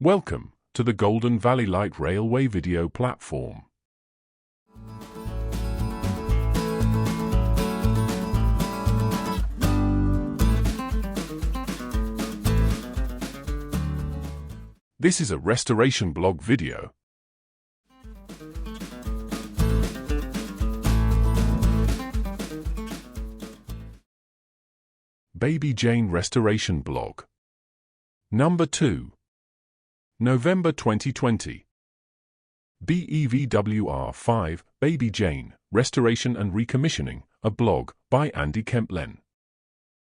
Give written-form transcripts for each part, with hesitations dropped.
Welcome to the Golden Valley Light Railway video platform. This is a restoration blog video. Baby Jane Restoration Blog. Number 2. November 2020. GVLR 5, Baby Jane, Restoration and Recommissioning, a blog, by Andy Kemplen.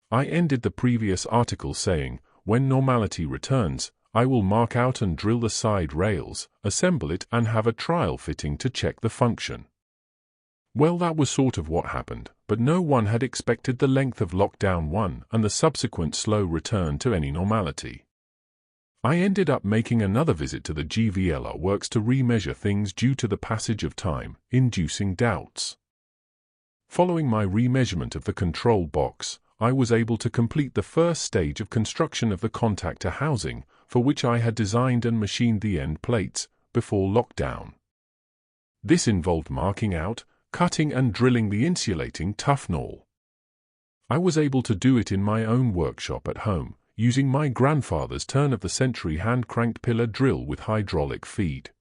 I ended the previous article saying, when normality returns, I will mark out and drill the side rails, assemble it and have a trial fitting to check the function. Well, that was sort of what happened, but no one had expected the length of Lockdown 1 and the subsequent slow return to any normality. I ended up making another visit to the GVLR works to remeasure things due to the passage of time, inducing doubts. Following my remeasurement of the control box, I was able to complete the first stage of construction of the contactor housing, for which I had designed and machined the end plates, before lockdown. This involved marking out, cutting and drilling the insulating tuffnall. I was able to do it in my own workshop at home, using my grandfather's turn-of-the-century hand-cranked pillar drill with hydraulic feed.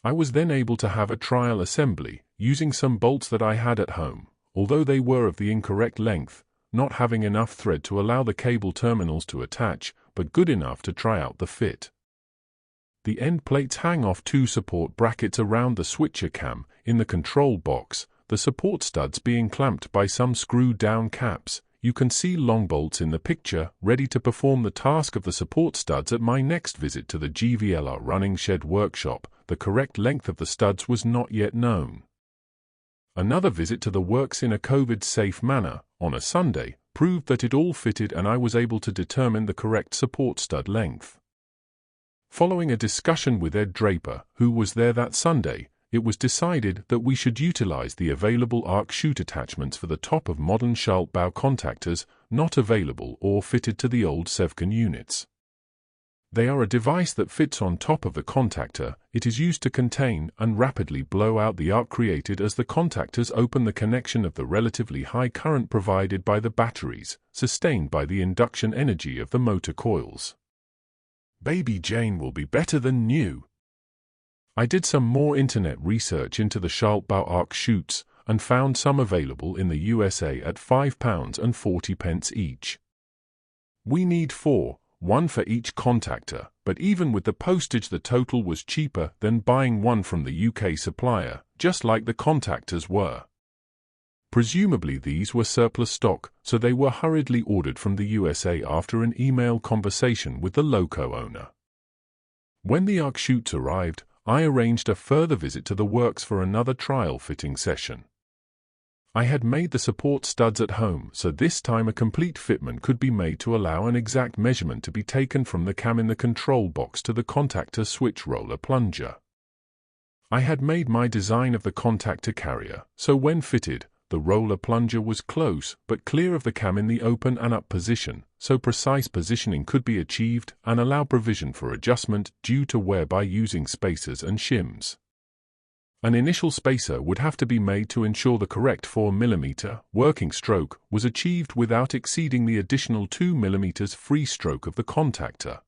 I was then able to have a trial assembly, using some bolts that I had at home, although they were of the incorrect length, not having enough thread to allow the cable terminals to attach, but good enough to try out the fit. The end plates hang off two support brackets around the switcher cam in the control box, the support studs being clamped by some screw-down caps. You can see long bolts in the picture, ready to perform the task of the support studs at my next visit to the GVLR running shed workshop. The correct length of the studs was not yet known. Another visit to the works in a COVID-safe manner, on a Sunday, proved that it all fitted and I was able to determine the correct support stud length. Following a discussion with Ed Draper, who was there that Sunday, it was decided that we should utilize the available arc chute attachments for the top of modern Schaltbau contactors, not available or fitted to the old Sevcon units. They are a device that fits on top of the contactor. It is used to contain and rapidly blow out the arc created as the contactors open the connection of the relatively high current provided by the batteries, sustained by the induction energy of the motor coils. Baby Jane will be better than new. I did some more internet research into the Schaltbau arc chutes and found some available in the USA at £5.40 each. We need 4, one for each contactor, but even with the postage the total was cheaper than buying one from the UK supplier, just like the contactors were. Presumably these were surplus stock, so they were hurriedly ordered from the USA after an email conversation with the loco owner. When the arc chutes arrived, I arranged a further visit to the works for another trial fitting session. I had made the support studs at home, so this time a complete fitment could be made to allow an exact measurement to be taken from the cam in the control box to the contactor switch roller plunger. I had made my design of the contactor carrier, so when fitted, the roller plunger was close but clear of the cam in the open and up position, so precise positioning could be achieved and allow provision for adjustment due to wear by using spacers and shims. An initial spacer would have to be made to ensure the correct 4 mm working stroke was achieved without exceeding the additional 2 mm free stroke of the contactor.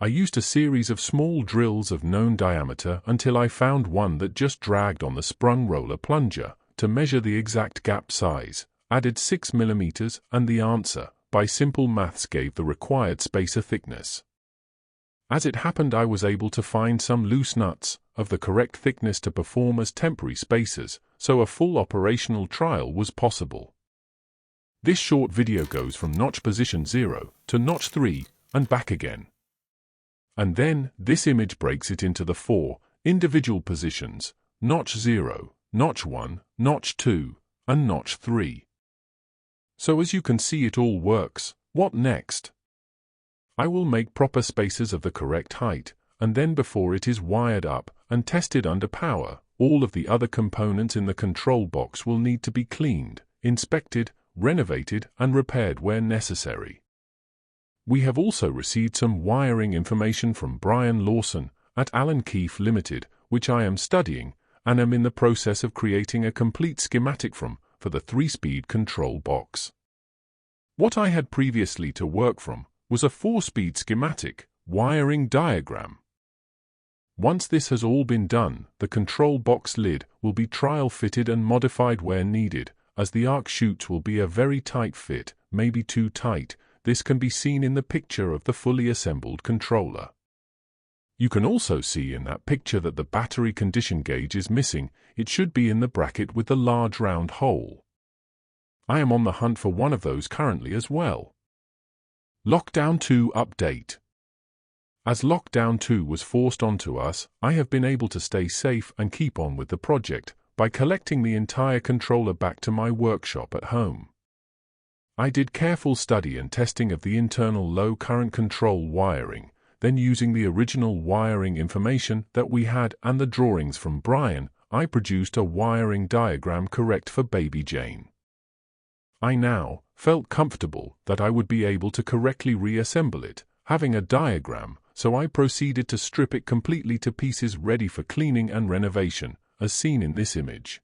I used a series of small drills of known diameter until I found one that just dragged on the sprung roller plunger. To measure the exact gap size, added 6 mm and the answer, by simple maths, gave the required spacer thickness. As it happened, I was able to find some loose nuts of the correct thickness to perform as temporary spacers, so a full operational trial was possible. This short video goes from notch position 0 to notch 3 and back again. And then, this image breaks it into the 4 individual positions, notch 0, notch 1, notch 2, and notch 3. So as you can see, it all works. What next? I will make proper spacers of the correct height, and then before it is wired up and tested under power, all of the other components in the control box will need to be cleaned, inspected, renovated, and repaired where necessary. We have also received some wiring information from Brian Lawson at Allen Keefe Limited, which I am studying and am in the process of creating a complete schematic from for the 3-speed control box. What I had previously to work from was a 4-speed schematic wiring diagram. Once this has all been done, the control box lid will be trial fitted and modified where needed, as the arc chutes will be a very tight fit, maybe too tight. This can be seen in the picture of the fully assembled controller. You can also see in that picture that the battery condition gauge is missing. It should be in the bracket with the large round hole. I am on the hunt for one of those currently as well. Lockdown 2 update. As Lockdown 2 was forced onto us, I have been able to stay safe and keep on with the project by collecting the entire controller back to my workshop at home. I did careful study and testing of the internal low current control wiring, then using the original wiring information that we had and the drawings from Brian, I produced a wiring diagram correct for Baby Jane. I now felt comfortable that I would be able to correctly reassemble it, having a diagram, so I proceeded to strip it completely to pieces ready for cleaning and renovation, as seen in this image.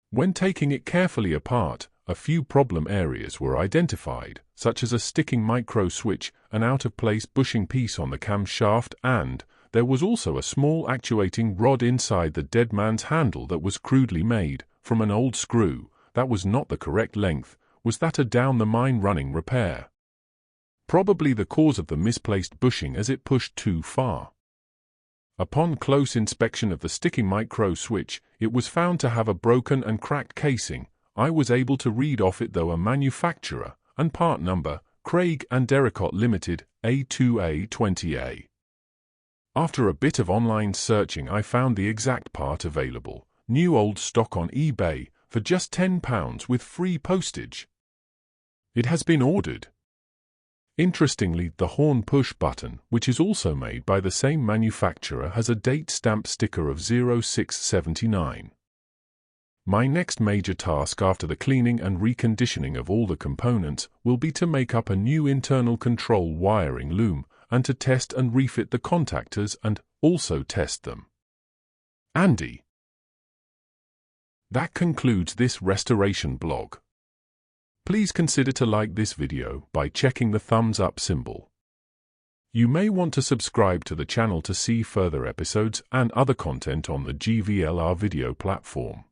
When taking it carefully apart, a few problem areas were identified, such as a sticking micro switch, an out-of-place bushing piece on the camshaft, and there was also a small actuating rod inside the dead man's handle that was crudely made from an old screw that was not the correct length. Was that a down-the-mine running repair? Probably the cause of the misplaced bushing as it pushed too far. Upon close inspection of the sticking micro switch, it was found to have a broken and cracked casing. I was able to read off it though a manufacturer and part number, Craig and Derricott Limited, A2A20A. After a bit of online searching I found the exact part available, new old stock on eBay, for just £10 with free postage. It has been ordered. Interestingly, the horn push button, which is also made by the same manufacturer, has a date stamp sticker of 0679. My next major task after the cleaning and reconditioning of all the components will be to make up a new internal control wiring loom and to test and refit the contactors and also test them. Andy. That concludes this restoration blog. Please consider to like this video by checking the thumbs up symbol. You may want to subscribe to the channel to see further episodes and other content on the GVLR video platform.